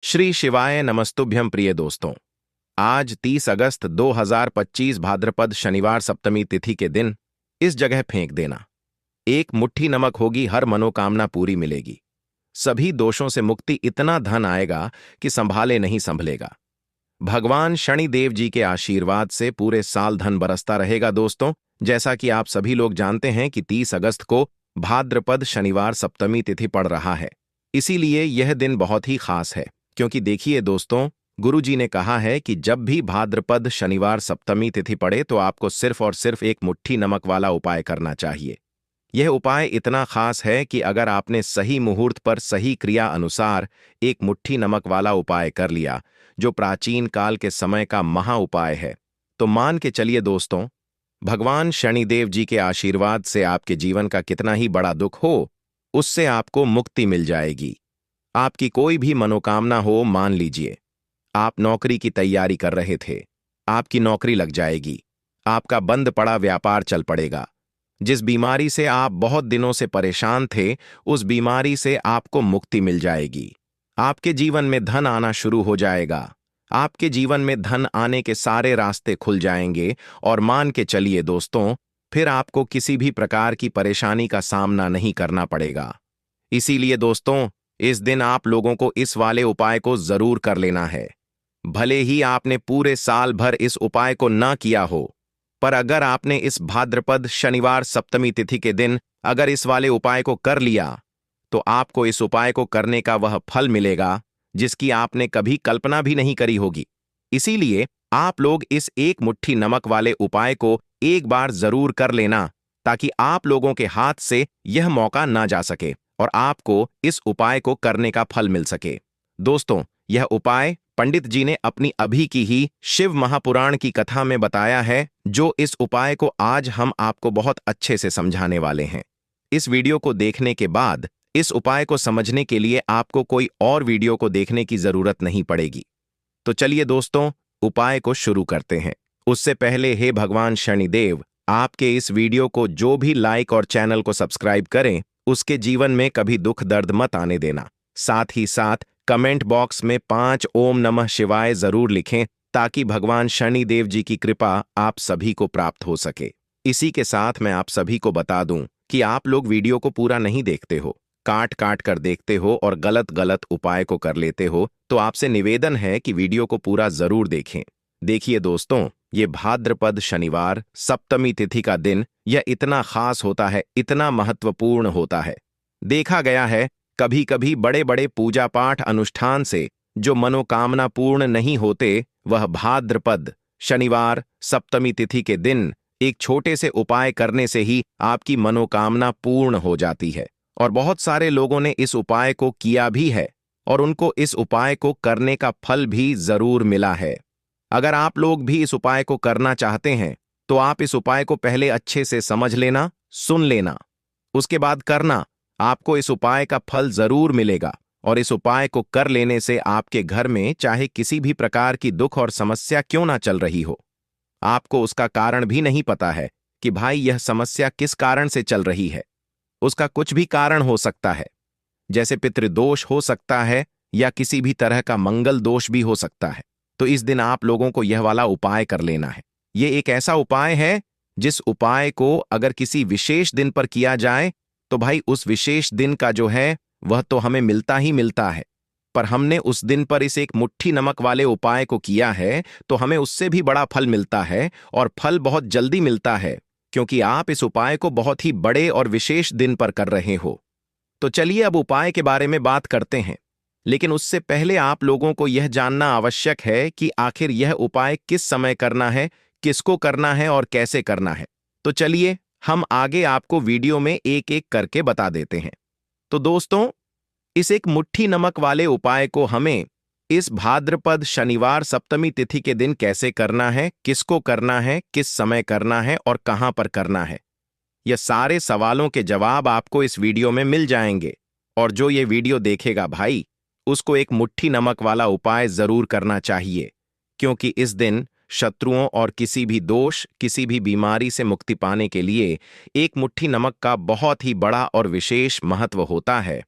श्री शिवाय नमस्तुभ्यं प्रिय दोस्तों। आज 30 अगस्त 2025 भाद्रपद शनिवार सप्तमी तिथि के दिन इस जगह फेंक देना। एक मुट्ठी नमक होगी, हर मनोकामना पूरी मिलेगी। सभी दोषों से मुक्ति, इतना धन आएगा कि संभाले नहीं संभलेगा। भगवान शनिदेव जी के आशीर्वाद से पूरे साल धन बरसता रहेगा। दोस्तों, जैसा कि आप सभी लोग जानते हैं कि 30 अगस्त को भाद्रपद शनिवार सप्तमी तिथि पड़ रहा है। इसीलिए यह दिन बहुत ही खास है, क्योंकि देखिए दोस्तों, गुरु जी ने कहा है कि जब भी भाद्रपद शनिवार सप्तमी तिथि पड़े तो आपको सिर्फ और सिर्फ एक मुट्ठी नमक वाला उपाय करना चाहिए। यह उपाय इतना खास है कि अगर आपने सही मुहूर्त पर सही क्रिया अनुसार एक मुट्ठी नमक वाला उपाय कर लिया, जो प्राचीन काल के समय का महा उपाय है, तो मान के चलिए दोस्तों, भगवान शनिदेव जी के आशीर्वाद से आपके जीवन का कितना ही बड़ा दुख हो, उससे आपको मुक्ति मिल जाएगी। आपकी कोई भी मनोकामना हो, मान लीजिए आप नौकरी की तैयारी कर रहे थे, आपकी नौकरी लग जाएगी। आपका बंद पड़ा व्यापार चल पड़ेगा। जिस बीमारी से आप बहुत दिनों से परेशान थे, उस बीमारी से आपको मुक्ति मिल जाएगी। आपके जीवन में धन आना शुरू हो जाएगा। आपके जीवन में धन आने के सारे रास्ते खुल जाएंगे और मान के चलिए दोस्तों, फिर आपको किसी भी प्रकार की परेशानी का सामना नहीं करना पड़ेगा। इसीलिए दोस्तों, इस दिन आप लोगों को इस वाले उपाय को जरूर कर लेना है। भले ही आपने पूरे साल भर इस उपाय को ना किया हो, पर अगर आपने इस भाद्रपद शनिवार सप्तमी तिथि के दिन अगर इस वाले उपाय को कर लिया, तो आपको इस उपाय को करने का वह फल मिलेगा जिसकी आपने कभी कल्पना भी नहीं करी होगी। इसीलिए आप लोग इस एक मुट्ठी नमक वाले उपाय को एक बार जरूर कर लेना, ताकि आप लोगों के हाथ से यह मौका ना जा सके और आपको इस उपाय को करने का फल मिल सके। दोस्तों, यह उपाय पंडित जी ने अपनी अभी की ही शिव महापुराण की कथा में बताया है, जो इस उपाय को आज हम आपको बहुत अच्छे से समझाने वाले हैं। इस वीडियो को देखने के बाद इस उपाय को समझने के लिए आपको कोई और वीडियो को देखने की जरूरत नहीं पड़ेगी। तो चलिए दोस्तों, उपाय को शुरू करते हैं। उससे पहले हे भगवान शनिदेव, आपके इस वीडियो को जो भी लाइक और चैनल को सब्सक्राइब करें, उसके जीवन में कभी दुख दर्द मत आने देना। साथ ही साथ कमेंट बॉक्स में 5 ओम नमः शिवाय जरूर लिखें, ताकि भगवान शनिदेव जी की कृपा आप सभी को प्राप्त हो सके। इसी के साथ मैं आप सभी को बता दूं कि आप लोग वीडियो को पूरा नहीं देखते हो, काट काट कर देखते हो और गलत गलत उपाय को कर लेते हो, तो आपसे निवेदन है कि वीडियो को पूरा जरूर देखें। देखिए दोस्तों, ये भाद्रपद शनिवार सप्तमी तिथि का दिन यह इतना खास होता है, इतना महत्वपूर्ण होता है। देखा गया है कभी कभी बड़े बड़े पूजा पाठ अनुष्ठान से जो मनोकामना पूर्ण नहीं होते, वह भाद्रपद शनिवार सप्तमी तिथि के दिन एक छोटे से उपाय करने से ही आपकी मनोकामना पूर्ण हो जाती है। और बहुत सारे लोगों ने इस उपाय को किया भी है और उनको इस उपाय को करने का फल भी जरूर मिला है। अगर आप लोग भी इस उपाय को करना चाहते हैं, तो आप इस उपाय को पहले अच्छे से समझ लेना, सुन लेना, उसके बाद करना। आपको इस उपाय का फल जरूर मिलेगा और इस उपाय को कर लेने से आपके घर में चाहे किसी भी प्रकार की दुख और समस्या क्यों ना चल रही हो, आपको उसका कारण भी नहीं पता है कि भाई यह समस्या किस कारण से चल रही है। उसका कुछ भी कारण हो सकता है, जैसे पितृदोष हो सकता है या किसी भी तरह का मंगल दोष भी हो सकता है। तो इस दिन आप लोगों को यह वाला उपाय कर लेना है। ये एक ऐसा उपाय है जिस उपाय को अगर किसी विशेष दिन पर किया जाए, तो भाई उस विशेष दिन का जो है वह तो हमें मिलता ही मिलता है, पर हमने उस दिन पर इस एक मुट्ठी नमक वाले उपाय को किया है तो हमें उससे भी बड़ा फल मिलता है, और फल बहुत जल्दी मिलता है, क्योंकि आप इस उपाय को बहुत ही बड़े और विशेष दिन पर कर रहे हो। तो चलिए अब उपाय के बारे में बात करते हैं, लेकिन उससे पहले आप लोगों को यह जानना आवश्यक है कि आखिर यह उपाय किस समय करना है, किसको करना है और कैसे करना है। तो चलिए हम आगे आपको वीडियो में एक एक करके बता देते हैं। तो दोस्तों, इस एक मुट्ठी नमक वाले उपाय को हमें इस भाद्रपद शनिवार सप्तमी तिथि के दिन कैसे करना है, किसको करना है, किस समय करना है और कहां पर करना है, यह सारे सवालों के जवाब आपको इस वीडियो में मिल जाएंगे। और जो ये वीडियो देखेगा भाई, उसको एक मुट्ठी नमक वाला उपाय जरूर करना चाहिए, क्योंकि इस दिन शत्रुओं और किसी भी दोष, किसी भी बीमारी से मुक्ति पाने के लिए एक मुट्ठी नमक का बहुत ही बड़ा और विशेष महत्व होता है।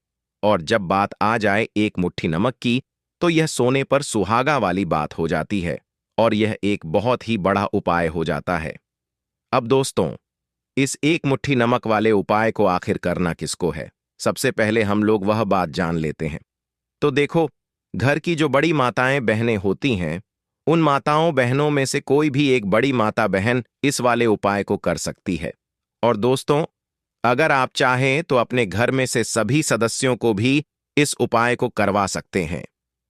और जब बात आ जाए एक मुट्ठी नमक की, तो यह सोने पर सुहागा वाली बात हो जाती है और यह एक बहुत ही बड़ा उपाय हो जाता है। अब दोस्तों, इस एक मुट्ठी नमक वाले उपाय को आखिर करना किसको है, सबसे पहले हम लोग वह बात जान लेते हैं। तो देखो, घर की जो बड़ी माताएं बहनें होती हैं, उन माताओं बहनों में से कोई भी एक बड़ी माता बहन इस वाले उपाय को कर सकती है। और दोस्तों, अगर आप चाहें तो अपने घर में से सभी सदस्यों को भी इस उपाय को करवा सकते हैं।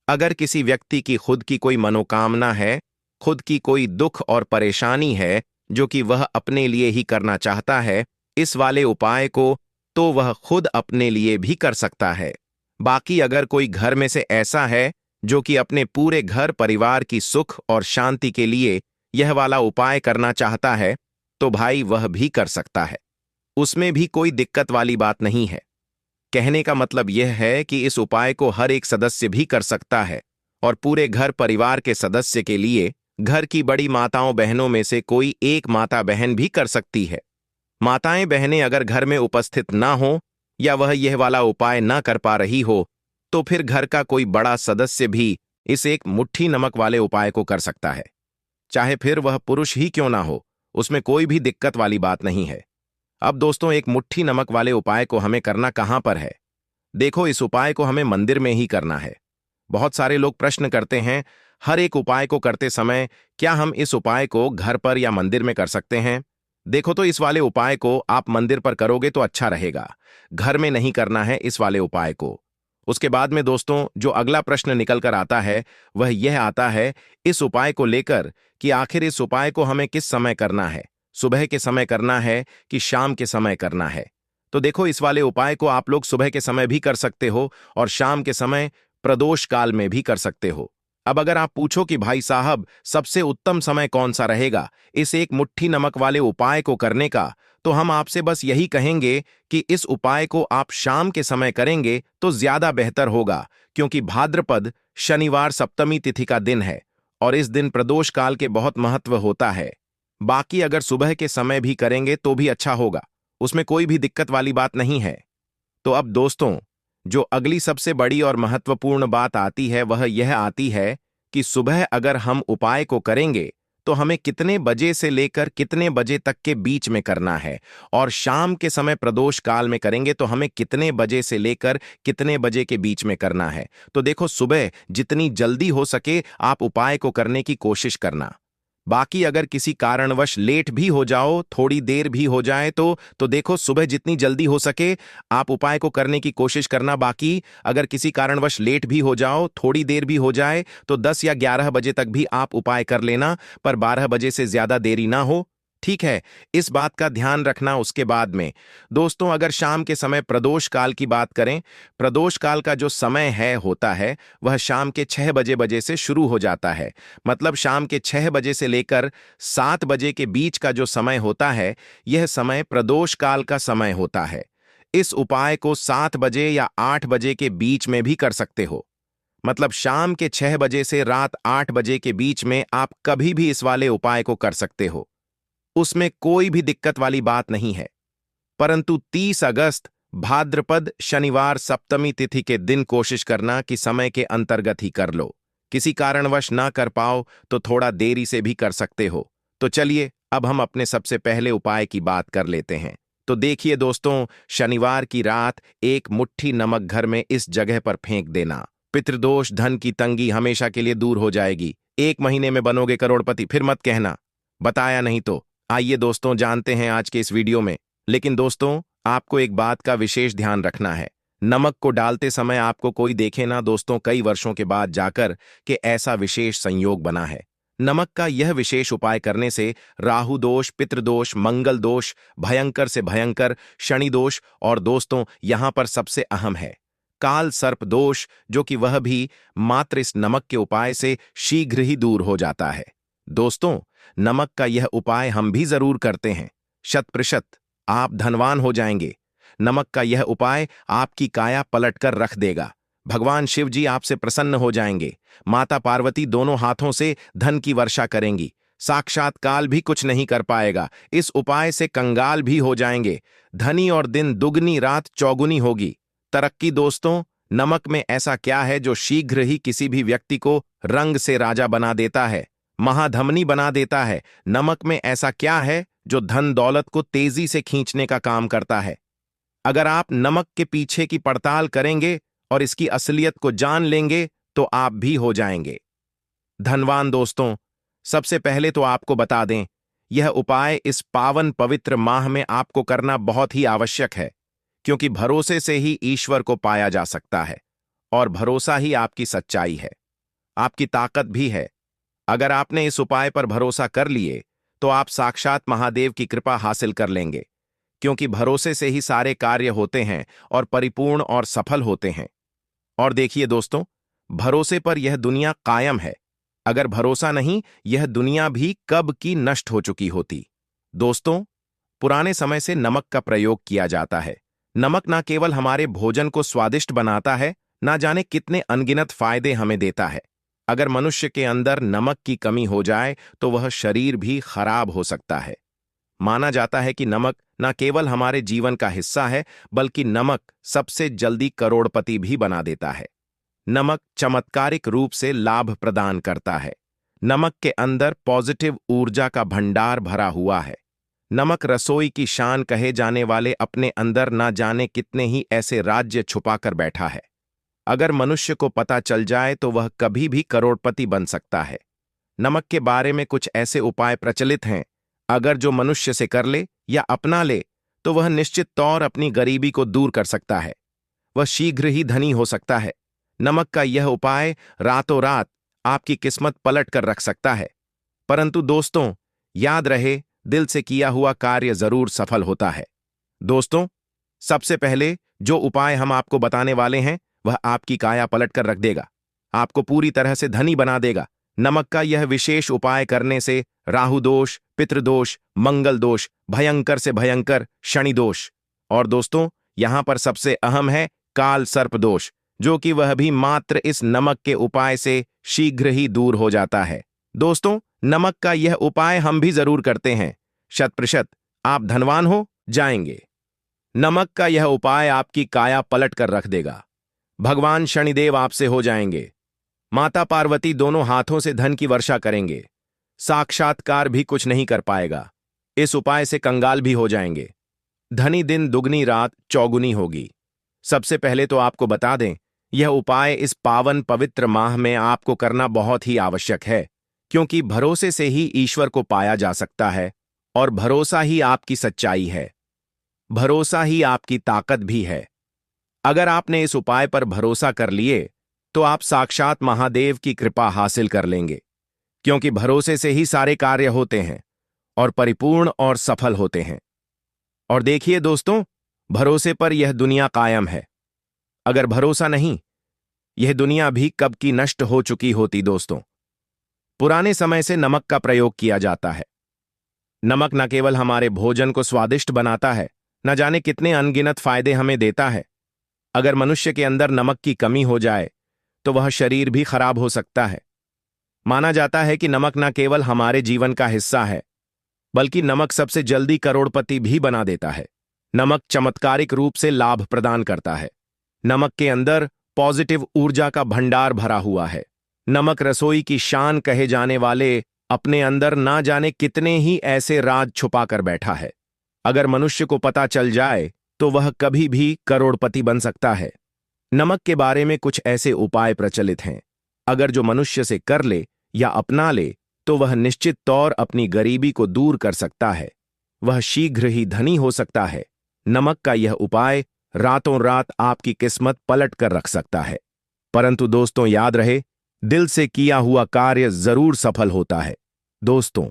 अगर किसी व्यक्ति की खुद की कोई मनोकामना है, खुद की कोई दुख और परेशानी है जो कि वह अपने लिए ही करना चाहता है इस वाले उपाय को, तो वह खुद अपने लिए भी कर सकता है। बाकी अगर कोई घर में से ऐसा है जो कि अपने पूरे घर परिवार की सुख और शांति के लिए यह वाला उपाय करना चाहता है, तो भाई वह भी कर सकता है। उसमें भी कोई दिक्कत वाली बात नहीं है। कहने का मतलब यह है कि इस उपाय को हर एक सदस्य भी कर सकता है और पूरे घर परिवार के सदस्य के लिए घर की बड़ी माताओं बहनों में से कोई एक माता बहन भी कर सकती है। माताएं बहनें अगर घर में उपस्थित ना हो या वह यह वाला उपाय ना कर पा रही हो, तो फिर घर का कोई बड़ा सदस्य भी इस एक मुट्ठी नमक वाले उपाय को कर सकता है। चाहे फिर वह पुरुष ही क्यों ना हो, उसमें कोई भी दिक्कत वाली बात नहीं है। अब दोस्तों, एक मुट्ठी नमक वाले उपाय को हमें करना कहां पर है? देखो, इस उपाय को हमें मंदिर में ही करना है। बहुत सारे लोग प्रश्न करते हैं, हर एक उपाय को करते समय क्या हम इस उपाय को घर पर या मंदिर में कर सकते हैं? देखो, तो इस वाले उपाय को आप मंदिर पर करोगे तो अच्छा रहेगा, घर में नहीं करना है इस वाले उपाय को। उसके बाद में दोस्तों, जो अगला प्रश्न निकल कर आता है वह यह आता है इस उपाय को लेकर कि आखिर इस उपाय को हमें किस समय करना है, सुबह के समय करना है कि शाम के समय करना है? तो देखो, इस वाले उपाय को आप लोग सुबह के समय भी कर सकते हो और शाम के समय प्रदोष काल में भी कर सकते हो। अब अगर आप पूछो कि भाई साहब, सबसे उत्तम समय कौन सा रहेगा इस एक मुट्ठी नमक वाले उपाय को करने का, तो हम आपसे बस यही कहेंगे कि इस उपाय को आप शाम के समय करेंगे तो ज्यादा बेहतर होगा, क्योंकि भाद्रपद शनिवार सप्तमी तिथि का दिन है और इस दिन प्रदोष काल के बहुत महत्व होता है। बाकी अगर सुबह के समय भी करेंगे तो भी अच्छा होगा, उसमें कोई भी दिक्कत वाली बात नहीं है। तो अब दोस्तों, जो अगली सबसे बड़ी और महत्वपूर्ण बात आती है वह यह आती है कि सुबह अगर हम उपाय को करेंगे तो हमें कितने बजे से लेकर कितने बजे तक के बीच में करना है, और शाम के समय प्रदोष काल में करेंगे तो हमें कितने बजे से लेकर कितने बजे के बीच में करना है। तो देखो, सुबह जितनी जल्दी हो सके आप उपाय को करने की कोशिश करना। बाकी अगर किसी कारणवश लेट भी हो जाओ, थोड़ी देर भी हो जाए तो देखो, सुबह जितनी जल्दी हो सके आप उपाय को करने की कोशिश करना। बाकी अगर किसी कारणवश लेट भी हो जाओ, थोड़ी देर भी हो जाए, तो 10 या 11 बजे तक भी आप उपाय कर लेना, पर 12 बजे से ज्यादा देरी ना हो, ठीक है? इस बात का ध्यान रखना। उसके बाद में दोस्तों, अगर शाम के समय प्रदोष काल की बात करें, प्रदोष काल का जो समय है होता है वह शाम के 6 बजे से शुरू हो जाता है। मतलब शाम के 6 बजे से लेकर 7 बजे के बीच का जो समय होता है, यह समय प्रदोष काल का समय होता है। इस उपाय को 7 बजे या 8 बजे के बीच में भी कर सकते हो। मतलब शाम के 6 बजे से रात 8 बजे के बीच में आप कभी भी इस वाले उपाय को कर सकते हो, उसमें कोई भी दिक्कत वाली बात नहीं है। परंतु 30 अगस्त भाद्रपद शनिवार सप्तमी तिथि के दिन कोशिश करना कि समय के अंतर्गत ही कर लो। किसी कारणवश ना कर पाओ तो थोड़ा देरी से भी कर सकते हो। तो चलिए, अब हम अपने सबसे पहले उपाय की बात कर लेते हैं। तो देखिए दोस्तों, शनिवार की रात एक मुट्ठी नमक घर में इस जगह पर फेंक देना। पितृदोष, धन की तंगी हमेशा के लिए दूर हो जाएगी। 1 महीने में बनोगे करोड़पति, फिर मत कहना बताया नहीं तो। आइए दोस्तों, जानते हैं आज के इस वीडियो में। लेकिन दोस्तों, आपको एक बात का विशेष ध्यान रखना है। नमक को डालते समय आपको कोई देखे ना दोस्तों, कई वर्षों के बाद जाकर के ऐसा विशेष संयोग बना है। नमक का यह विशेष उपाय करने से राहु दोष, पितृदोष, मंगल दोष, भयंकर से भयंकर शनि दोष, और दोस्तों यहां पर सबसे अहम है काल सर्प दोष, जो कि वह भी मात्र इस नमक के उपाय से शीघ्र ही दूर हो जाता है। दोस्तों, नमक का यह उपाय हम भी जरूर करते हैं। 100% आप धनवान हो जाएंगे। नमक का यह उपाय आपकी काया पलटकर रख देगा। भगवान शिव जी आपसे प्रसन्न हो जाएंगे। माता पार्वती दोनों हाथों से धन की वर्षा करेंगी। साक्षात काल भी कुछ नहीं कर पाएगा। इस उपाय से कंगाल भी हो जाएंगे। धनी और दिन दुगनी, रात चौगुनी होगी। तरक्की दोस्तों नमक में ऐसा क्या है जो शीघ्र ही किसी भी व्यक्ति को रंग से राजा बना देता है, महाधमनी बना देता है? नमक में ऐसा क्या है जो धन दौलत को तेजी से खींचने का काम करता है? अगर आप नमक के पीछे की पड़ताल करेंगे और इसकी असलियत को जान लेंगे तो आप भी हो जाएंगे धनवान। दोस्तों, सबसे पहले तो आपको बता दें, यह उपाय इस पावन पवित्र माह में आपको करना बहुत ही आवश्यक है, क्योंकि भरोसे से ही ईश्वर को पाया जा सकता है और भरोसा ही आपकी सच्चाई है, आपकी ताकत भी है। अगर आपने इस उपाय पर भरोसा कर लिए तो आप साक्षात महादेव की कृपा हासिल कर लेंगे, क्योंकि भरोसे से ही सारे कार्य होते हैं और परिपूर्ण और सफल होते हैं। और देखिए दोस्तों, भरोसे पर यह दुनिया कायम है। अगर भरोसा नहीं, यह दुनिया भी कब की नष्ट हो चुकी होती। दोस्तों, पुराने समय से नमक का प्रयोग किया जाता है। नमक न केवल हमारे भोजन को स्वादिष्ट बनाता है, ना जाने कितने अनगिनत फायदे हमें देता है। अगर मनुष्य के अंदर नमक की कमी हो जाए तो वह शरीर भी खराब हो सकता है। माना जाता है कि नमक न केवल हमारे जीवन का हिस्सा है, बल्कि नमक सबसे जल्दी करोड़पति भी बना देता है। नमक चमत्कारिक रूप से लाभ प्रदान करता है। नमक के अंदर पॉजिटिव ऊर्जा का भंडार भरा हुआ है। नमक रसोई की शान कहे जाने वाले अपने अंदर ना जाने कितने ही ऐसे राज्य छुपाकर बैठा है। अगर मनुष्य को पता चल जाए तो वह कभी भी करोड़पति बन सकता है। नमक के बारे में कुछ ऐसे उपाय प्रचलित हैं, अगर जो मनुष्य से कर ले या अपना ले तो वह निश्चित तौर अपनी गरीबी को दूर कर सकता है। वह शीघ्र ही धनी हो सकता है। नमक का यह उपाय रातों रात आपकी किस्मत पलट कर रख सकता है। परंतु दोस्तों, याद रहे, दिल से किया हुआ कार्य जरूर सफल होता है। दोस्तों, सबसे पहले जो उपाय हम आपको बताने वाले हैं वह आपकी काया पलट कर रख देगा, आपको पूरी तरह से धनी बना देगा। नमक का यह विशेष उपाय करने से राहु दोष, पितृदोष, मंगल दोष, भयंकर से भयंकर शनि दोष, और दोस्तों यहां पर सबसे अहम है काल सर्प दोष, जो कि वह भी मात्र इस नमक के उपाय से शीघ्र ही दूर हो जाता है। दोस्तों, नमक का यह उपाय हम भी जरूर करते हैं। 100% आप धनवान हो जाएंगे। नमक का यह उपाय आपकी काया पलट कर रख देगा। भगवान शनिदेव आपसे हो जाएंगे। माता पार्वती दोनों हाथों से धन की वर्षा करेंगे। साक्षात्कार भी कुछ नहीं कर पाएगा। इस उपाय से कंगाल भी हो जाएंगे। धनी दिन दुगनी रात चौगुनी होगी। सबसे पहले तो आपको बता दें, यह उपाय इस पावन पवित्र माह में आपको करना बहुत ही आवश्यक है, क्योंकि भरोसे से ही ईश्वर को पाया जा सकता है और भरोसा ही आपकी सच्चाई है। भरोसा ही आपकी ताकत भी है। अगर आपने इस उपाय पर भरोसा कर लिए तो आप साक्षात महादेव की कृपा हासिल कर लेंगे, क्योंकि भरोसे से ही सारे कार्य होते हैं और परिपूर्ण और सफल होते हैं। और देखिए दोस्तों, भरोसे पर यह दुनिया कायम है। अगर भरोसा नहीं, यह दुनिया भी कब की नष्ट हो चुकी होती। दोस्तों, पुराने समय से नमक का प्रयोग किया जाता है। नमक न केवल हमारे भोजन को स्वादिष्ट बनाता है, न जाने कितने अनगिनत फायदे हमें देता है। अगर मनुष्य के अंदर नमक की कमी हो जाए तो वह शरीर भी खराब हो सकता है। माना जाता है कि नमक न केवल हमारे जीवन का हिस्सा है, बल्कि नमक सबसे जल्दी करोड़पति भी बना देता है। नमक चमत्कारिक रूप से लाभ प्रदान करता है। नमक के अंदर पॉजिटिव ऊर्जा का भंडार भरा हुआ है। नमक रसोई की शान कहे जाने वाले अपने अंदर ना जाने कितने ही ऐसे राज छुपा कर बैठा है। अगर मनुष्य को पता चल जाए तो वह कभी भी करोड़पति बन सकता है। नमक के बारे में कुछ ऐसे उपाय प्रचलित हैं, अगर जो मनुष्य से कर ले या अपना ले तो वह निश्चित तौर अपनी गरीबी को दूर कर सकता है। वह शीघ्र ही धनी हो सकता है। नमक का यह उपाय रातों रात आपकी किस्मत पलट कर रख सकता है। परंतु दोस्तों, याद रहे, दिल से किया हुआ कार्य जरूर सफल होता है। दोस्तों,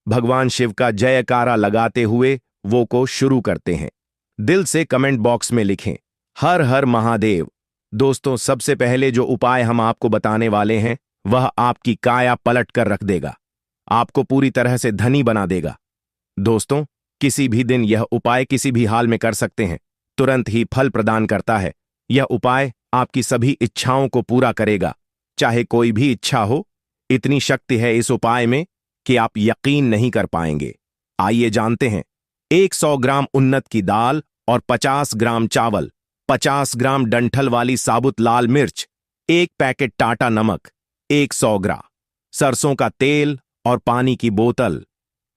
भगवान शिव का जयकारा लगाते हुए वो को शुरू करते हैं। दिल से कमेंट बॉक्स में लिखें, हर हर महादेव। दोस्तों, सबसे पहले जो उपाय हम आपको बताने वाले हैं वह आपकी काया पलट कर रख देगा, आपको पूरी तरह से धनी बना देगा। दोस्तों, किसी भी दिन यह उपाय किसी भी हाल में कर सकते हैं, तुरंत ही फल प्रदान करता है। यह उपाय आपकी सभी इच्छाओं को पूरा करेगा, चाहे कोई भी इच्छा हो। इतनी शक्ति है इस उपाय में कि आप यकीन नहीं कर पाएंगे। आइए जानते हैं। 100 ग्राम उन्नत की दाल और 50 ग्राम चावल, 50 ग्राम डंठल वाली साबुत लाल मिर्च, 1 पैकेट टाटा नमक, 100 ग्राम सरसों का तेल और पानी की बोतल।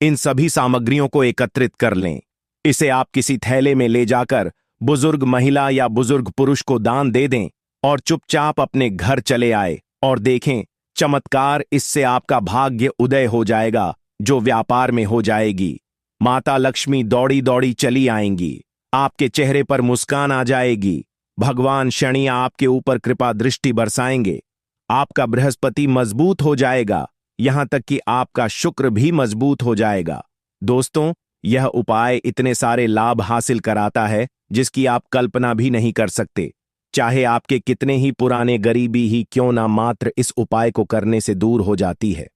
इन सभी सामग्रियों को एकत्रित कर लें। इसे आप किसी थैले में ले जाकर बुजुर्ग महिला या बुजुर्ग पुरुष को दान दे दें और चुपचाप अपने घर चले आए और देखें चमत्कार। इससे आपका भाग्य उदय हो जाएगा, जो व्यापार में हो जाएगी। माता लक्ष्मी दौड़ी दौड़ी चली आएंगी, आपके चेहरे पर मुस्कान आ जाएगी। भगवान शनि आपके ऊपर कृपा दृष्टि बरसाएंगे। आपका बृहस्पति मजबूत हो जाएगा, यहां तक कि आपका शुक्र भी मजबूत हो जाएगा। दोस्तों, यह उपाय इतने सारे लाभ हासिल कराता है जिसकी आप कल्पना भी नहीं कर सकते। चाहे आपके कितने ही पुराने गरीबी ही क्यों ना, मात्र इस उपाय को करने से दूर हो जाती है।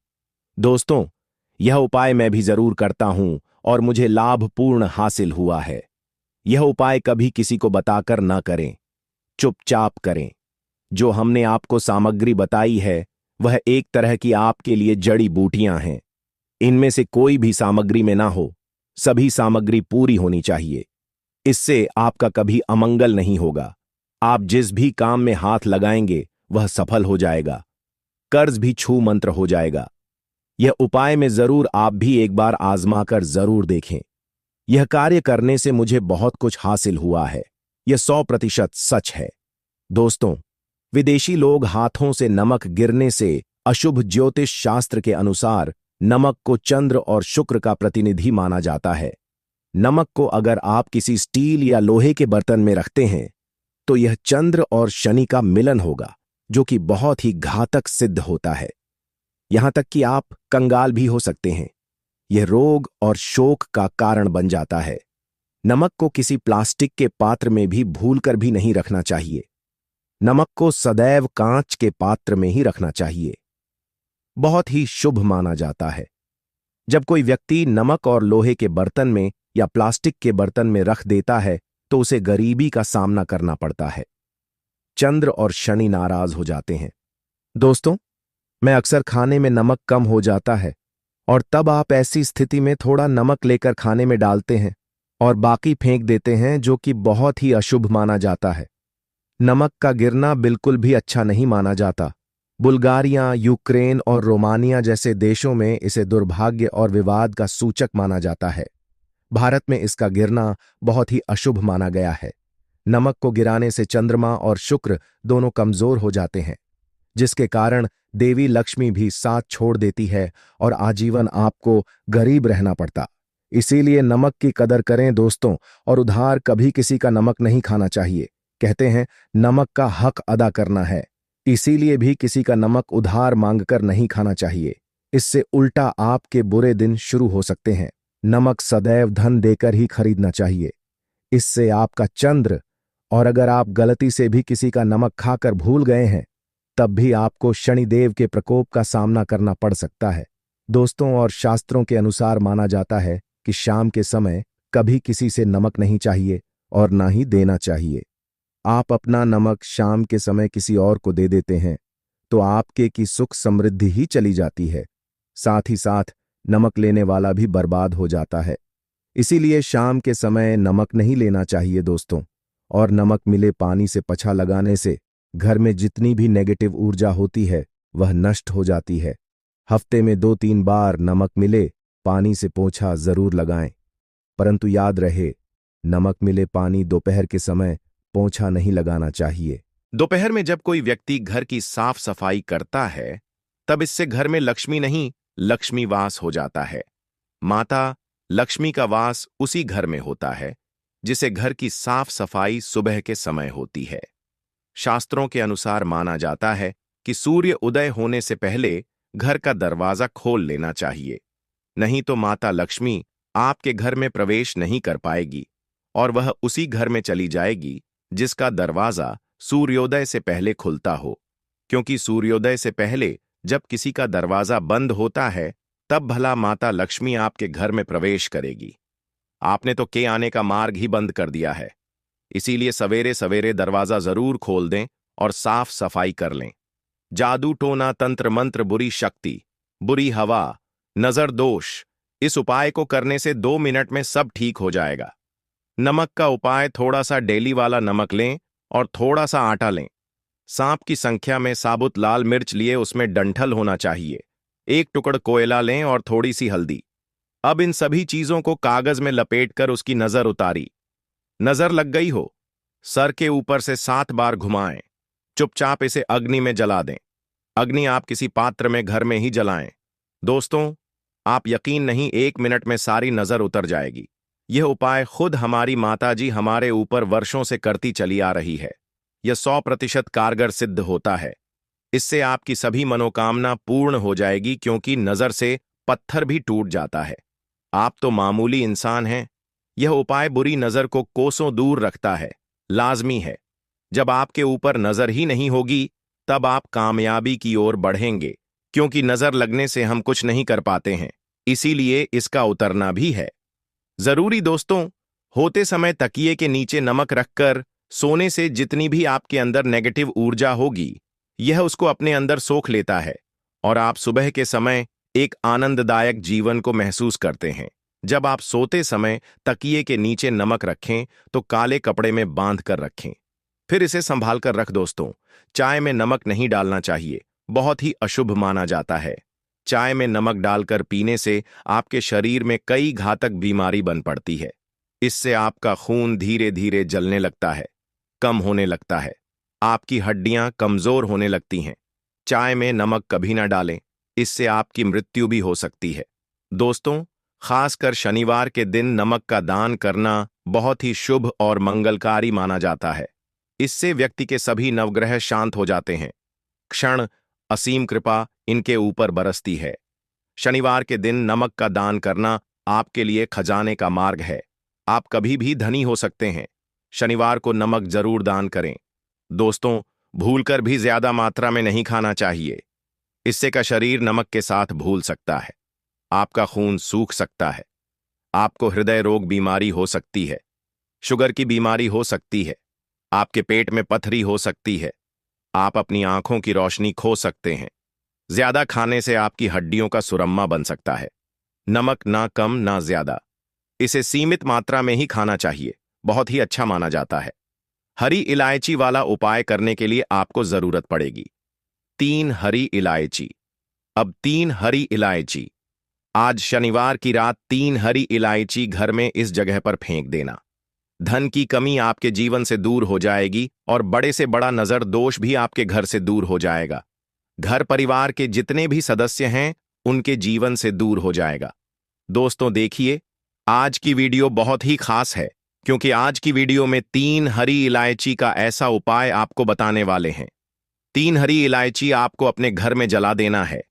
दोस्तों, यह उपाय मैं भी जरूर करता हूं और मुझे लाभपूर्ण हासिल हुआ है। यह उपाय कभी किसी को बताकर न करें, चुपचाप करें। जो हमने आपको सामग्री बताई है वह एक तरह की आपके लिए जड़ी बूटियां हैं। इनमें से कोई भी सामग्री में ना हो, सभी सामग्री पूरी होनी चाहिए। इससे आपका कभी अमंगल नहीं होगा। आप जिस भी काम में हाथ लगाएंगे वह सफल हो जाएगा। कर्ज भी छू मंत्र हो जाएगा। यह उपाय में जरूर आप भी एक बार आजमाकर जरूर देखें। यह कार्य करने से मुझे बहुत कुछ हासिल हुआ है। यह 100% सच है। दोस्तों, विदेशी लोग हाथों से नमक गिरने से अशुभ ज्योतिष शास्त्र के अनुसार नमक को चंद्र और शुक्र का प्रतिनिधि माना जाता है। नमक को अगर आप किसी स्टील या लोहे के बर्तन में रखते हैं तो यह चंद्र और शनि का मिलन होगा, जो कि बहुत ही घातक सिद्ध होता है। यहां तक कि आप कंगाल भी हो सकते हैं। यह रोग और शोक का कारण बन जाता है। नमक को किसी प्लास्टिक के पात्र में भी भूलकर भी नहीं रखना चाहिए। नमक को सदैव कांच के पात्र में ही रखना चाहिए। बहुत ही शुभ माना जाता है। जब कोई व्यक्ति नमक और लोहे के बर्तन में या प्लास्टिक के बर्तन में रख देता है तो उसे गरीबी का सामना करना पड़ता है। चंद्र और शनि नाराज हो जाते हैं। दोस्तों, मैं अक्सर खाने में नमक कम हो जाता है और तब आप ऐसी स्थिति में थोड़ा नमक लेकर खाने में डालते हैं और बाकी फेंक देते हैं, जो कि बहुत ही अशुभ माना जाता है। नमक का गिरना बिल्कुल भी अच्छा नहीं माना जाता। बुल्गारिया, यूक्रेन और रोमानिया जैसे देशों में इसे दुर्भाग्य और विवाद का सूचक माना जाता है। भारत में इसका गिरना बहुत ही अशुभ माना गया है। नमक को गिराने से चंद्रमा और शुक्र दोनों कमजोर हो जाते हैं, जिसके कारण देवी लक्ष्मी भी साथ छोड़ देती है और आजीवन आपको गरीब रहना पड़ता। इसीलिए नमक की कदर करें दोस्तों, और उधार कभी किसी का नमक नहीं खाना चाहिए। कहते हैं नमक का हक अदा करना है, इसीलिए भी किसी का नमक उधार मांगकर नहीं खाना चाहिए। इससे उल्टा आपके बुरे दिन शुरू हो सकते हैं। नमक सदैव धन देकर ही खरीदना चाहिए। इससे आपका चंद्र, और अगर आप गलती से भी किसी का नमक खाकर भूल गए हैं तब भी आपको शनिदेव के प्रकोप का सामना करना पड़ सकता है। दोस्तों, और शास्त्रों के अनुसार माना जाता है कि शाम के समय कभी किसी से नमक नहीं चाहिए और ना ही देना चाहिए। आप अपना नमक शाम के समय किसी और को दे देते हैं तो आपके की सुख समृद्धि ही चली जाती है, साथ ही साथ नमक लेने वाला भी बर्बाद हो जाता है। इसीलिए शाम के समय नमक नहीं लेना चाहिए दोस्तों। और नमक मिले पानी से पछा लगाने से घर में जितनी भी नेगेटिव ऊर्जा होती है वह नष्ट हो जाती है। हफ्ते में 2-3 बार नमक मिले पानी से पोंछा जरूर लगाएं, परंतु याद रहे नमक मिले पानी दोपहर के समय पोंछा नहीं लगाना चाहिए। दोपहर में जब कोई व्यक्ति घर की साफ सफाई करता है तब इससे घर में लक्ष्मी नहीं, लक्ष्मी वास हो जाता है। माता लक्ष्मी का वास उसी घर में होता है जिसे घर की साफ सफाई सुबह के समय होती है। शास्त्रों के अनुसार माना जाता है कि सूर्य उदय होने से पहले घर का दरवाजा खोल लेना चाहिए, नहीं तो माता लक्ष्मी आपके घर में प्रवेश नहीं कर पाएगी और वह उसी घर में चली जाएगी जिसका दरवाजा सूर्योदय से पहले खुलता हो। क्योंकि सूर्योदय से पहले जब किसी का दरवाजा बंद होता है तब भला माता लक्ष्मी आपके घर में प्रवेश करेगी। आपने तो के आने का मार्ग ही बंद कर दिया है। इसीलिए सवेरे सवेरे दरवाजा जरूर खोल दें और साफ सफाई कर लें। जादू टोना तंत्र मंत्र, बुरी शक्ति, बुरी हवा, नजर दोष, इस उपाय को करने से 2 मिनट में सब ठीक हो जाएगा। नमक का उपाय, थोड़ा सा डेली वाला नमक लें और थोड़ा सा आटा लें। सांप की संख्या में साबुत लाल मिर्च लिए, उसमें डंठल होना चाहिए। एक टुकड़ कोयला लें और थोड़ी सी हल्दी। अब इन सभी चीजों को कागज में लपेटकर उसकी नजर उतारी। नजर लग गई हो, सर के ऊपर से 7 बार घुमाएं। चुपचाप इसे अग्नि में जला दें। अग्नि आप किसी पात्र में घर में ही जलाएं। दोस्तों, आप यकीन नहीं, 1 मिनट में सारी नजर उतर जाएगी। यह उपाय खुद हमारी माताजी हमारे ऊपर वर्षों से करती चली आ रही है। यह 100% कारगर सिद्ध होता है। इससे आपकी सभी मनोकामना पूर्ण हो जाएगी, क्योंकि नजर से पत्थर भी टूट जाता है। आप तो मामूली इंसान हैं। यह उपाय बुरी नजर को कोसों दूर रखता है। लाजमी है। जब आपके ऊपर नजर ही नहीं होगी, तब आप कामयाबी की ओर बढ़ेंगे, क्योंकि नजर लगने से हम कुछ नहीं कर पाते हैं। इसीलिए इसका उतरना भी है जरूरी। दोस्तों, होते समय तकिए के नीचे नमक रखकर सोने से जितनी भी आपके अंदर नेगेटिव ऊर्जा होगी, यह उसको अपने अंदर सोख लेता है और आप सुबह के समय एक आनंददायक जीवन को महसूस करते हैं। जब आप सोते समय तकिए के नीचे नमक रखें तो काले कपड़े में बांध कर रखें, फिर इसे संभाल कर रख। दोस्तों, चाय में नमक नहीं डालना चाहिए, बहुत ही अशुभ माना जाता है। चाय में नमक डालकर पीने से आपके शरीर में कई घातक बीमारी बन पड़ती है। इससे आपका खून धीरे धीरे जलने लगता है, कम होने लगता है, आपकी हड्डियां कमजोर होने लगती हैं। चाय में नमक कभी ना डालें, इससे आपकी मृत्यु भी हो सकती है। दोस्तों, खासकर शनिवार के दिन नमक का दान करना बहुत ही शुभ और मंगलकारी माना जाता है। इससे व्यक्ति के सभी नवग्रह शांत हो जाते हैं। क्षण असीम कृपा इनके ऊपर बरसती है। शनिवार के दिन नमक का दान करना आपके लिए खजाने का मार्ग है। आप कभी भी धनी हो सकते हैं। शनिवार को नमक जरूर दान करें। दोस्तों, भूलकर भी ज्यादा मात्रा में नहीं खाना चाहिए। इससे का शरीर नमक के साथ भूल सकता है, आपका खून सूख सकता है, आपको हृदय रोग बीमारी हो सकती है, शुगर की बीमारी हो सकती है, आपके पेट में पथरी हो सकती है, आप अपनी आंखों की रोशनी खो सकते हैं। ज्यादा खाने से आपकी हड्डियों का सुरम्मा बन सकता है। नमक ना कम ना ज्यादा, इसे सीमित मात्रा में ही खाना चाहिए, बहुत ही अच्छा माना जाता है। हरी इलायची वाला उपाय करने के लिए आपको जरूरत पड़ेगी 3 हरी इलायची। अब 3 हरी इलायची, आज शनिवार की रात 3 हरी इलायची घर में इस जगह पर फेंक देना। धन की कमी आपके जीवन से दूर हो जाएगी और बड़े से बड़ा नजर दोष भी आपके घर से दूर हो जाएगा। घर परिवार के जितने भी सदस्य हैं, उनके जीवन से दूर हो जाएगा। दोस्तों देखिए, आज की वीडियो बहुत ही खास है, क्योंकि आज की वीडियो में 3 हरी इलायची का ऐसा उपाय आपको बताने वाले हैं। 3 हरी इलायची आपको अपने घर में जला देना है।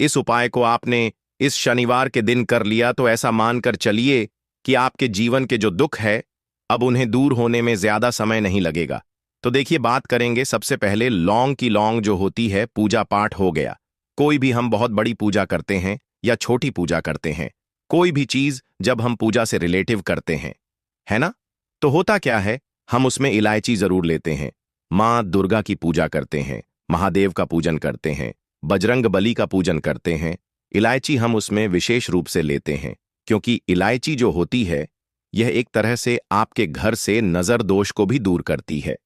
इस उपाय को आपने इस शनिवार के दिन कर लिया तो ऐसा मानकर चलिए कि आपके जीवन के जो दुख है, अब उन्हें दूर होने में ज्यादा समय नहीं लगेगा। तो देखिए, बात करेंगे सबसे पहले लौंग की। लौंग जो होती है, पूजा पाठ हो गया, कोई भी हम बहुत बड़ी पूजा करते हैं या छोटी पूजा करते हैं, कोई भी चीज जब हम पूजा से रिलेटिव करते हैं, है ना, तो होता क्या है, हम उसमें इलायची जरूर लेते हैं। माँ दुर्गा की पूजा करते हैं, महादेव का पूजन करते हैं, बजरंग बली का पूजन करते हैं। इलायची हम उसमें विशेष रूप से लेते हैं, क्योंकि इलायची जो होती है, यह एक तरह से आपके घर से नजर दोष को भी दूर करती है,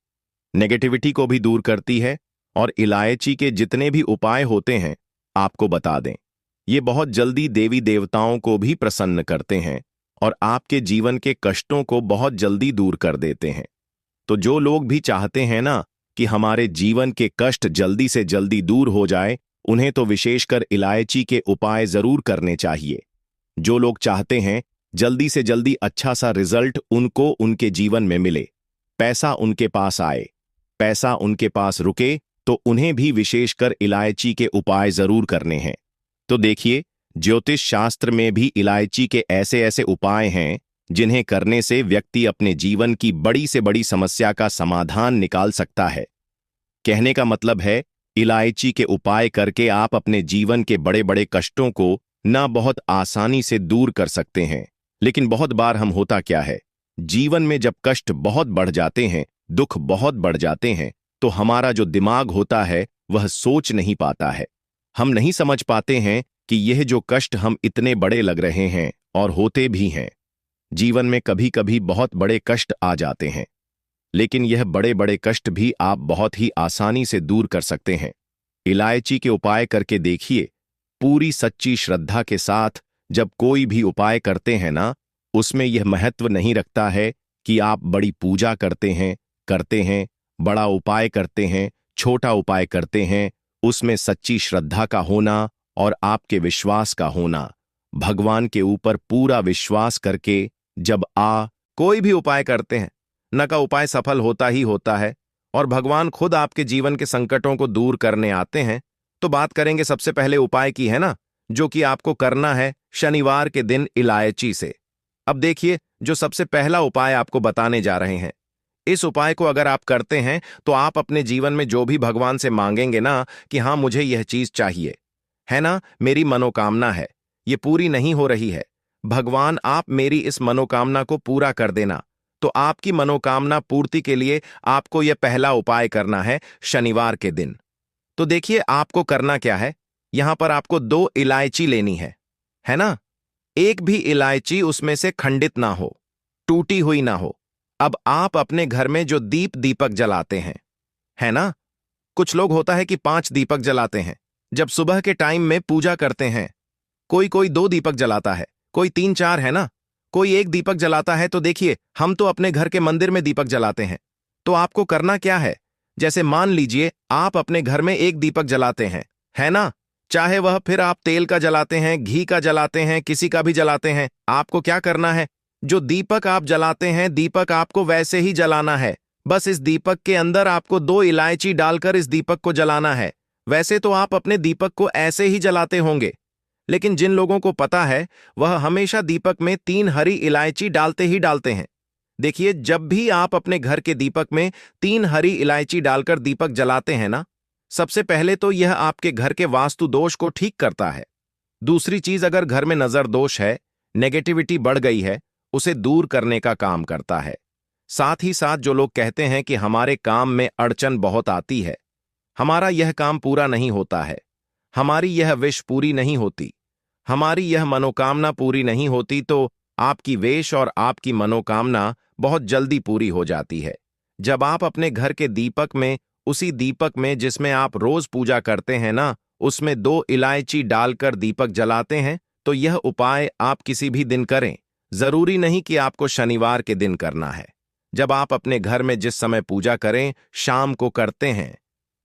नेगेटिविटी को भी दूर करती है। और इलायची के जितने भी उपाय होते हैं, आपको बता दें, ये बहुत जल्दी देवी देवताओं को भी प्रसन्न करते हैं और आपके जीवन के कष्टों को बहुत जल्दी दूर कर देते हैं। तो जो लोग भी चाहते हैं ना कि हमारे जीवन के कष्ट जल्दी से जल्दी दूर हो जाए, उन्हें तो विशेषकर इलायची के उपाय जरूर करने चाहिए। जो लोग चाहते हैं जल्दी से जल्दी अच्छा सा रिजल्ट उनको उनके जीवन में मिले, पैसा उनके पास आए, पैसा उनके पास रुके, तो उन्हें भी विशेषकर इलायची के उपाय जरूर करने हैं। तो देखिए, ज्योतिष शास्त्र में भी इलायची के ऐसे ऐसे उपाय हैं जिन्हें करने से व्यक्ति अपने जीवन की बड़ी से बड़ी समस्या का समाधान निकाल सकता है। कहने का मतलब है, इलायची के उपाय करके आप अपने जीवन के बड़े बड़े कष्टों को ना बहुत आसानी से दूर कर सकते हैं। लेकिन बहुत बार हम होता क्या है, जीवन में जब कष्ट बहुत बढ़ जाते हैं, दुख बहुत बढ़ जाते हैं, तो हमारा जो दिमाग होता है वह सोच नहीं पाता है। हम नहीं समझ पाते हैं कि यह जो कष्ट हम इतने बड़े लग रहे हैं, और होते भी हैं। जीवन में कभी कभी बहुत बड़े कष्ट आ जाते हैं, लेकिन यह बड़े बड़े कष्ट भी आप बहुत ही आसानी से दूर कर सकते हैं। इलायची के उपाय करके देखिए। पूरी सच्ची श्रद्धा के साथ जब कोई भी उपाय करते हैं ना, उसमें यह महत्व नहीं रखता है कि आप बड़ी पूजा करते हैं, बड़ा उपाय करते हैं, छोटा उपाय करते हैं। उसमें सच्ची श्रद्धा का होना और आपके विश्वास का होना, भगवान के ऊपर पूरा विश्वास करके जब कोई भी उपाय करते हैं न का उपाय सफल होता ही होता है और भगवान खुद आपके जीवन के संकटों को दूर करने आते हैं। तो बात करेंगे सबसे पहले उपाय की, है ना, जो कि आपको करना है शनिवार के दिन इलायची से। अब देखिए, जो सबसे पहला उपाय आपको बताने जा रहे हैं, इस उपाय को अगर आप करते हैं तो आप अपने जीवन में जो भी भगवान से मांगेंगे ना कि हाँ मुझे यह चीज चाहिए, है ना, मेरी मनोकामना है, ये पूरी नहीं हो रही है, भगवान आप मेरी इस मनोकामना को पूरा कर देना। तो आपकी मनोकामना पूर्ति के लिए आपको यह पहला उपाय करना है शनिवार के दिन। तो देखिए आपको करना क्या है, यहां पर आपको 2 इलायची लेनी है ना। एक भी इलायची उसमें से खंडित ना हो, टूटी हुई ना हो। अब आप अपने घर में जो दीपक जलाते हैं, है ना, कुछ लोग होता है कि 5 दीपक जलाते हैं जब सुबह के टाइम में पूजा करते हैं। कोई 2 दीपक जलाता है, कोई 3-4, है ना, कोई 1 दीपक जलाता है। तो देखिए हम तो अपने घर के मंदिर में दीपक जलाते हैं। तो आपको करना क्या है, जैसे मान लीजिए आप अपने घर में 1 दीपक जलाते हैं, है ना, चाहे वह फिर आप तेल का जलाते हैं, घी का जलाते हैं, किसी का भी जलाते हैं, आपको क्या करना है, जो दीपक आप जलाते हैं दीपक आपको वैसे ही जलाना है। बस इस दीपक के अंदर आपको 2 इलायची डालकर इस दीपक को जलाना है। वैसे तो आप अपने दीपक को ऐसे ही जलाते होंगे, लेकिन जिन लोगों को पता है वह हमेशा दीपक में 3 हरी इलायची डालते ही डालते हैं। देखिए जब भी आप अपने घर के दीपक में 3 हरी इलायची डालकर दीपक जलाते हैं ना, सबसे पहले तो यह आपके घर के वास्तु दोष को ठीक करता है। दूसरी चीज, अगर घर में नजर दोष है, नेगेटिविटी बढ़ गई है, उसे दूर करने का काम करता है। साथ ही साथ जो लोग कहते हैं कि हमारे काम में अड़चन बहुत आती है, हमारा यह काम पूरा नहीं होता है, हमारी यह विश पूरी नहीं होती, हमारी यह मनोकामना पूरी नहीं होती, तो आपकी वेश और आपकी मनोकामना बहुत जल्दी पूरी हो जाती है। जब आप अपने घर के दीपक में, उसी दीपक में जिसमें आप रोज पूजा करते हैं ना, उसमें 2 इलायची डालकर दीपक जलाते हैं, तो यह उपाय आप किसी भी दिन करें, जरूरी नहीं कि आपको शनिवार के दिन करना है। जब आप अपने घर में जिस समय पूजा करें, शाम को करते हैं,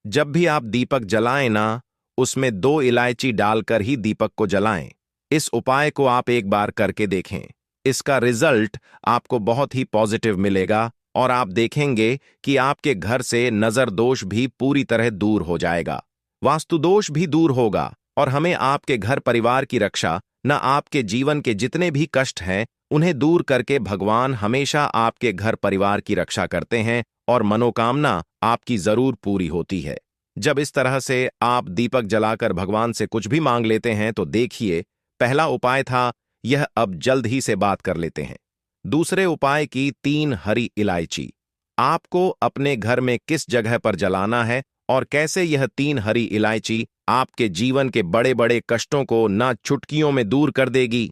जब भी आप दीपक जलाएं ना, उसमें 2 इलायची डालकर ही दीपक को जलाएं। इस उपाय को आप एक बार करके देखें, इसका रिजल्ट आपको बहुत ही पॉजिटिव मिलेगा और आप देखेंगे कि आपके घर से नजर दोष भी पूरी तरह दूर हो जाएगा, वास्तु दोष भी दूर होगा और हमें आपके घर परिवार की रक्षा, न आपके जीवन के जितने भी कष्ट हैं उन्हें दूर करके भगवान हमेशा आपके घर परिवार की रक्षा करते हैं और मनोकामना आपकी जरूर पूरी होती है। जब इस तरह से आप दीपक जलाकर भगवान से कुछ भी मांग लेते हैं तो देखिए, पहला उपाय था यह, अब जल्द ही से बात कर लेते हैं दूसरे उपाय की। 3 हरी इलायची आपको अपने घर में किस जगह पर जलाना है और कैसे यह 3 हरी इलायची आपके जीवन के बड़े बड़े कष्टों को ना चुटकियों में दूर कर देगी।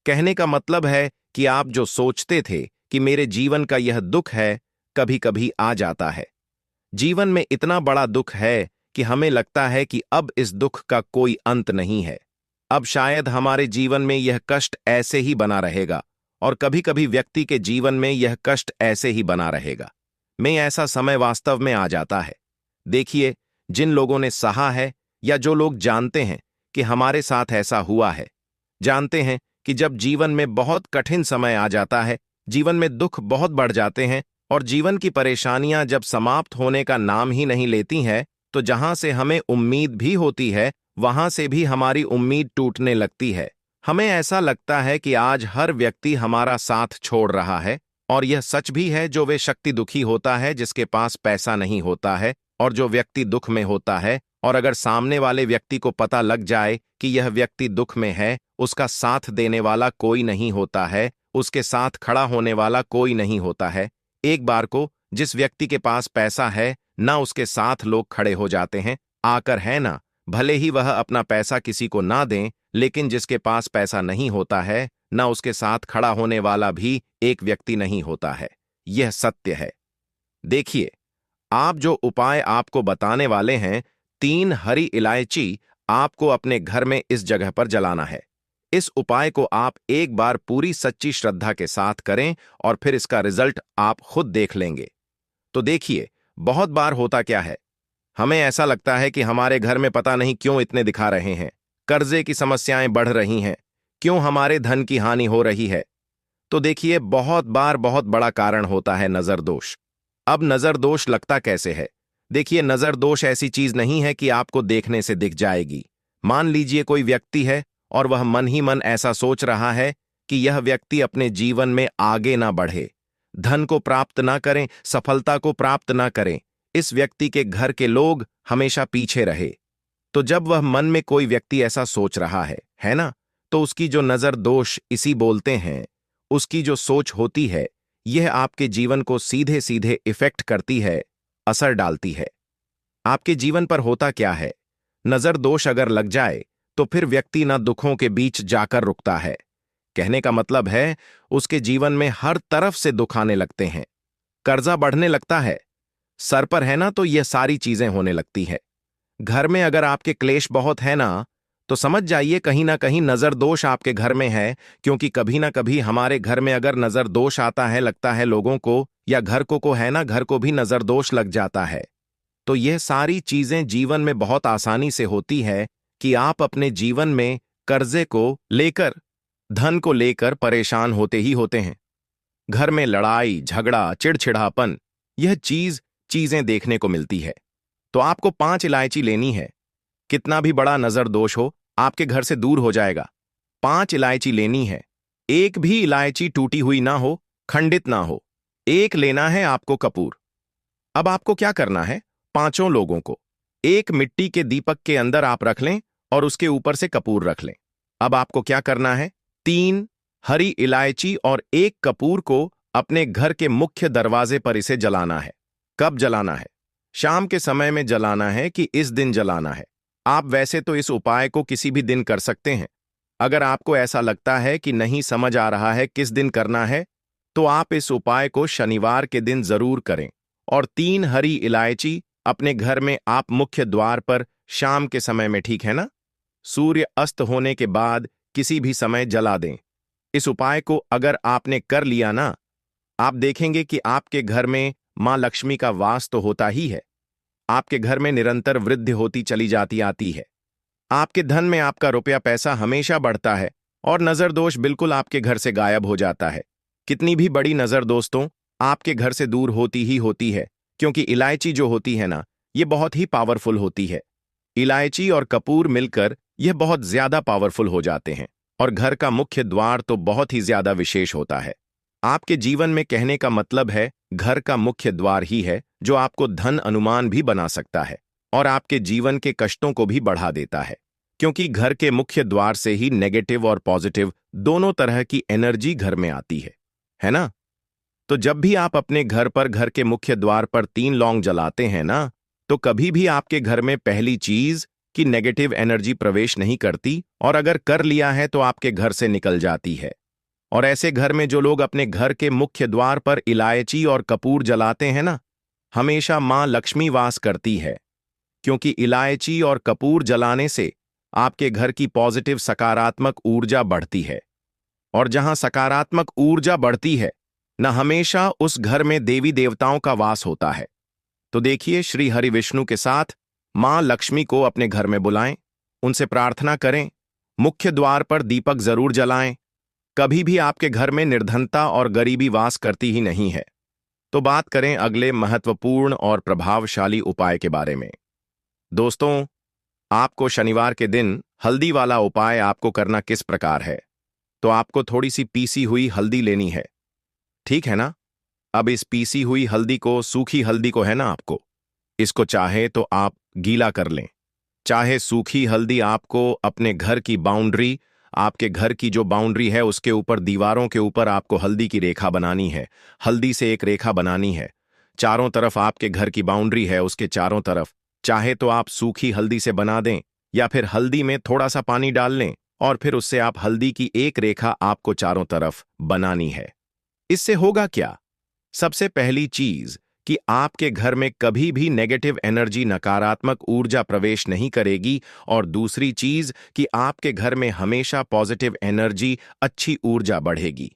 कहने का मतलब है कि आप जो सोचते थे कि मेरे जीवन का यह दुख है, कभी कभी आ जाता है, जीवन में इतना बड़ा दुख है कि हमें लगता है कि अब इस दुख का कोई अंत नहीं है, अब शायद हमारे जीवन में यह कष्ट ऐसे ही बना रहेगा और कभी कभी व्यक्ति के जीवन में यह कष्ट ऐसे ही बना रहेगा। मैं ऐसा समय वास्तव में आ जाता है। देखिए, जिन लोगों ने सहा है या जो लोग जानते हैं कि हमारे साथ ऐसा हुआ है, जानते हैं कि जब जीवन में बहुत कठिन समय आ जाता है, जीवन में दुख बहुत बढ़ जाते हैं और जीवन की परेशानियां जब समाप्त होने का नाम ही नहीं लेती हैं, तो जहां से हमें उम्मीद भी होती है वहां से भी हमारी उम्मीद टूटने लगती है। हमें ऐसा लगता है कि आज हर व्यक्ति हमारा साथ छोड़ रहा है और यह सच भी है। जो वे शक्ति दुखी होता है जिसके पास पैसा नहीं होता है और जो व्यक्ति दुख में होता है, और अगर सामने वाले व्यक्ति को पता लग जाए कि यह व्यक्ति दुख में है, उसका साथ देने वाला कोई नहीं होता है, उसके साथ खड़ा होने वाला कोई नहीं होता है। एक बार को जिस व्यक्ति के पास पैसा है ना, उसके साथ लोग खड़े हो जाते हैं आकर, है ना, भले ही वह अपना पैसा किसी को ना दें, लेकिन जिसके पास पैसा नहीं होता है ना, उसके साथ खड़ा होने वाला भी एक व्यक्ति नहीं होता है। यह सत्य है। देखिए, आप जो उपाय आपको बताने वाले हैं, 3 हरी इलायची आपको अपने घर में इस जगह पर जलाना है। इस उपाय को आप एक बार पूरी सच्ची श्रद्धा के साथ करें और फिर इसका रिजल्ट आप खुद देख लेंगे। तो देखिए, बहुत बार होता क्या है, हमें ऐसा लगता है कि हमारे घर में पता नहीं क्यों इतने दिखा रहे हैं, कर्जे की समस्याएं बढ़ रही हैं, क्यों हमारे धन की हानि हो रही है। तो देखिए, बहुत बार बहुत बड़ा कारण होता है नजर दोष। अब नजर दोष लगता कैसे है? देखिए, नजर दोष ऐसी चीज नहीं है कि आपको देखने से दिख जाएगी। मान लीजिए कोई व्यक्ति है और वह मन ही मन ऐसा सोच रहा है कि यह व्यक्ति अपने जीवन में आगे ना बढ़े, धन को प्राप्त ना करें, सफलता को प्राप्त ना करें, इस व्यक्ति के घर के लोग हमेशा पीछे रहे। तो जब वह मन में कोई व्यक्ति ऐसा सोच रहा है ना, तो उसकी जो नजर दोष इसी बोलते हैं, उसकी जो सोच होती है, यह आपके जीवन को सीधे सीधे इफेक्ट करती है, असर डालती है। आपके जीवन पर होता क्या है, नजर दोष अगर लग जाए तो फिर व्यक्ति ना दुखों के बीच जाकर रुकता है। कहने का मतलब है, उसके जीवन में हर तरफ से दुख आने लगते हैं, कर्जा बढ़ने लगता है, सर पर है ना तो यह सारी चीजें होने लगती है। घर में अगर आपके क्लेश बहुत है ना, तो समझ जाइए कहीं ना कहीं नजर दोष आपके घर में है, क्योंकि कभी ना कभी हमारे घर में अगर नजर दोष आता है, लगता है लोगों को या घर को है ना, घर को भी नजर दोष लग जाता है। तो यह सारी चीजें जीवन में बहुत आसानी से होती है कि आप अपने जीवन में कर्जे को लेकर, धन को लेकर परेशान होते ही होते हैं। घर में लड़ाई झगड़ा चिड़चिड़ापन, यह चीजें देखने को मिलती है। तो आपको 5 इलायची लेनी है। कितना भी बड़ा नजर दोष हो, आपके घर से दूर हो जाएगा। 5 इलायची लेनी है। एक भी इलायची टूटी हुई ना हो, खंडित ना हो। एक लेना है आपको कपूर। अब आपको क्या करना है, 5 लोगों को एक मिट्टी के दीपक के अंदर आप रख लें और उसके ऊपर से कपूर रख लें। अब आपको क्या करना है, 3 हरी इलायची और 1 कपूर को अपने घर के मुख्य दरवाजे पर इसे जलाना है। कब जलाना है? शाम के समय में जलाना है कि इस दिन जलाना है? आप वैसे तो इस उपाय को किसी भी दिन कर सकते हैं। अगर आपको ऐसा लगता है कि नहीं समझ आ रहा है किस दिन करना है, तो आप इस उपाय को शनिवार के दिन जरूर करें और 3 हरी इलायची अपने घर में आप मुख्य द्वार पर शाम के समय में, ठीक है ना, सूर्य अस्त होने के बाद किसी भी समय जला दें। इस उपाय को अगर आपने कर लिया ना, आप देखेंगे कि आपके घर में मां लक्ष्मी का वास तो होता ही है, आपके घर में निरंतर वृद्धि होती चली जाती आती है, आपके धन में आपका रुपया पैसा हमेशा बढ़ता है और नजर दोष बिल्कुल आपके घर से गायब हो जाता है। कितनी भी बड़ी नजर दोस्तों आपके घर से दूर होती ही होती है, क्योंकि इलायची जो होती है ना, ये बहुत ही पावरफुल होती है। इलायची और कपूर मिलकर यह बहुत ज्यादा पावरफुल हो जाते हैं और घर का मुख्य द्वार तो बहुत ही ज्यादा विशेष होता है। आपके जीवन में, कहने का मतलब है, घर का मुख्य द्वार ही है जो आपको धन अनुमान भी बना सकता है और आपके जीवन के कष्टों को भी बढ़ा देता है, क्योंकि घर के मुख्य द्वार से ही नेगेटिव और पॉजिटिव दोनों तरह की एनर्जी घर में आती है ना। तो जब भी आप अपने घर पर घर के मुख्य द्वार पर 3 लौंग जलाते हैं ना, तो कभी भी आपके घर में पहली चीज कि नेगेटिव एनर्जी प्रवेश नहीं करती, और अगर कर लिया है तो आपके घर से निकल जाती है। और ऐसे घर में जो लोग अपने घर के मुख्य द्वार पर इलायची और कपूर जलाते हैं ना, हमेशा मां लक्ष्मी वास करती है, क्योंकि इलायची और कपूर जलाने से आपके घर की पॉजिटिव सकारात्मक ऊर्जा बढ़ती है, और जहां सकारात्मक ऊर्जा बढ़ती है न, हमेशा उस घर में देवी देवताओं का वास होता है। तो देखिए, श्री हरि विष्णु के साथ मां लक्ष्मी को अपने घर में बुलाएं, उनसे प्रार्थना करें, मुख्य द्वार पर दीपक जरूर जलाएं। कभी भी आपके घर में निर्धनता और गरीबी वास करती ही नहीं है। तो बात करें अगले महत्वपूर्ण और प्रभावशाली उपाय के बारे में। दोस्तों, आपको शनिवार के दिन हल्दी वाला उपाय आपको करना किस प्रकार है, तो आपको थोड़ी सी पीसी हुई हल्दी लेनी है, ठीक है ना। अब इस पीसी हुई हल्दी को, सूखी हल्दी को है ना, आपको इसको चाहे तो आप गीला कर लें, चाहे सूखी हल्दी आपको अपने घर की बाउंड्री, आपके घर की जो बाउंड्री है उसके ऊपर, दीवारों के ऊपर आपको हल्दी की रेखा बनानी है। हल्दी से एक रेखा बनानी है, चारों तरफ आपके घर की बाउंड्री है उसके चारों तरफ। चाहे तो आप सूखी हल्दी से बना दें या फिर हल्दी में थोड़ा सा पानी डाल लें और फिर उससे आप हल्दी की एक रेखा आपको चारों तरफ बनानी है। इससे होगा क्या, सबसे पहली चीज कि आपके घर में कभी भी नेगेटिव एनर्जी, नकारात्मक ऊर्जा प्रवेश नहीं करेगी, और दूसरी चीज कि आपके घर में हमेशा पॉजिटिव एनर्जी, अच्छी ऊर्जा बढ़ेगी।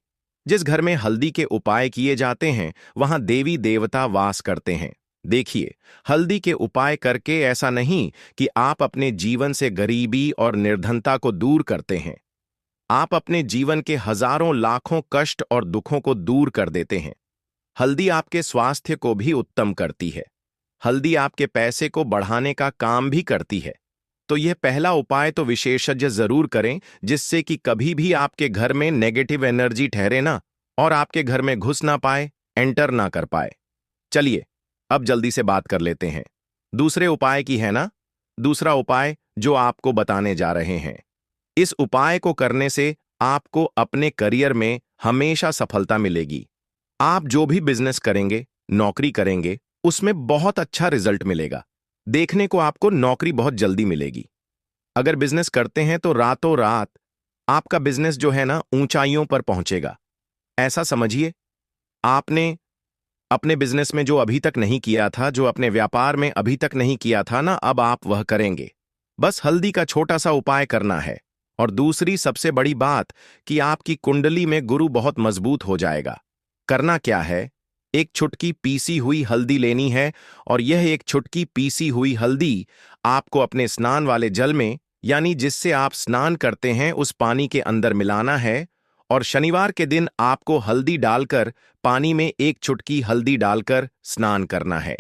जिस घर में हल्दी के उपाय किए जाते हैं वहां देवी देवता वास करते हैं। देखिए, हल्दी के उपाय करके ऐसा नहीं कि आप अपने जीवन से गरीबी और निर्धनता को दूर करते हैं, आप अपने जीवन के हजारों लाखों कष्ट और दुखों को दूर कर देते हैं। हल्दी आपके स्वास्थ्य को भी उत्तम करती है। हल्दी आपके पैसे को बढ़ाने का काम भी करती है। तो यह पहला उपाय तो विशेषज्ञ जरूर करें, जिससे कि कभी भी आपके घर में नेगेटिव एनर्जी ठहरे ना, और आपके घर में घुस ना पाए, एंटर ना कर पाए। चलिए अब जल्दी से बात कर लेते हैं दूसरे उपाय की, है ना। दूसरा उपाय जो आपको बताने जा रहे हैं, इस उपाय को करने से आपको अपने करियर में हमेशा सफलता मिलेगी। आप जो भी बिजनेस करेंगे, नौकरी करेंगे, उसमें बहुत अच्छा रिजल्ट मिलेगा। देखने को आपको नौकरी बहुत जल्दी मिलेगी। अगर बिजनेस करते हैं तो रातों रात आपका बिजनेस जो है ना, ऊंचाइयों पर पहुंचेगा। ऐसा समझिए, आपने अपने बिजनेस में जो अभी तक नहीं किया था, जो अपने व्यापार में अभी तक नहीं किया था ना, अब आप वह करेंगे। बस हल्दी का छोटा सा उपाय करना है। और दूसरी सबसे बड़ी बात कि आपकी कुंडली में गुरु बहुत मजबूत हो जाएगा। करना क्या है, एक चुटकी पीसी हुई हल्दी लेनी है, और यह एक चुटकी पीसी हुई हल्दी आपको अपने स्नान वाले जल में, यानी जिससे आप स्नान करते हैं, उस पानी के अंदर मिलाना है। और शनिवार के दिन आपको हल्दी डालकर, पानी में एक चुटकी हल्दी डालकर स्नान करना है।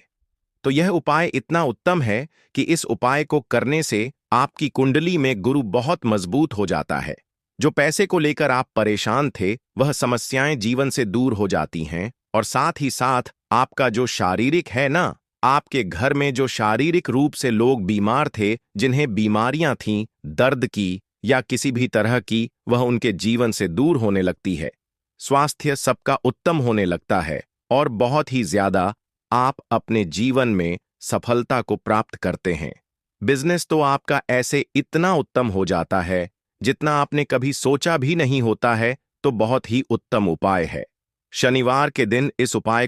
तो यह उपाय इतना उत्तम है कि इस उपाय को करने से आपकी कुंडली में गुरु बहुत मजबूत हो जाता है। जो पैसे को लेकर आप परेशान थे, वह समस्याएं जीवन से दूर हो जाती हैं, और साथ ही साथ आपका जो शारीरिक है ना, आपके घर में जो शारीरिक रूप से लोग बीमार थे, जिन्हें बीमारियां थीं, दर्द की या किसी भी तरह की, वह उनके जीवन से दूर होने लगती है। स्वास्थ्य सबका उत्तम होने लगता है, और बहुत ही ज्यादा आप अपने जीवन में सफलता को प्राप्त करते हैं। बिजनेस तो आपका ऐसे इतना उत्तम हो जाता है जितना आपने कभी सोचा भी नहीं होता है। तो बहुत ही उत्तम उपाय है। शनिवार के दिन इस उपाय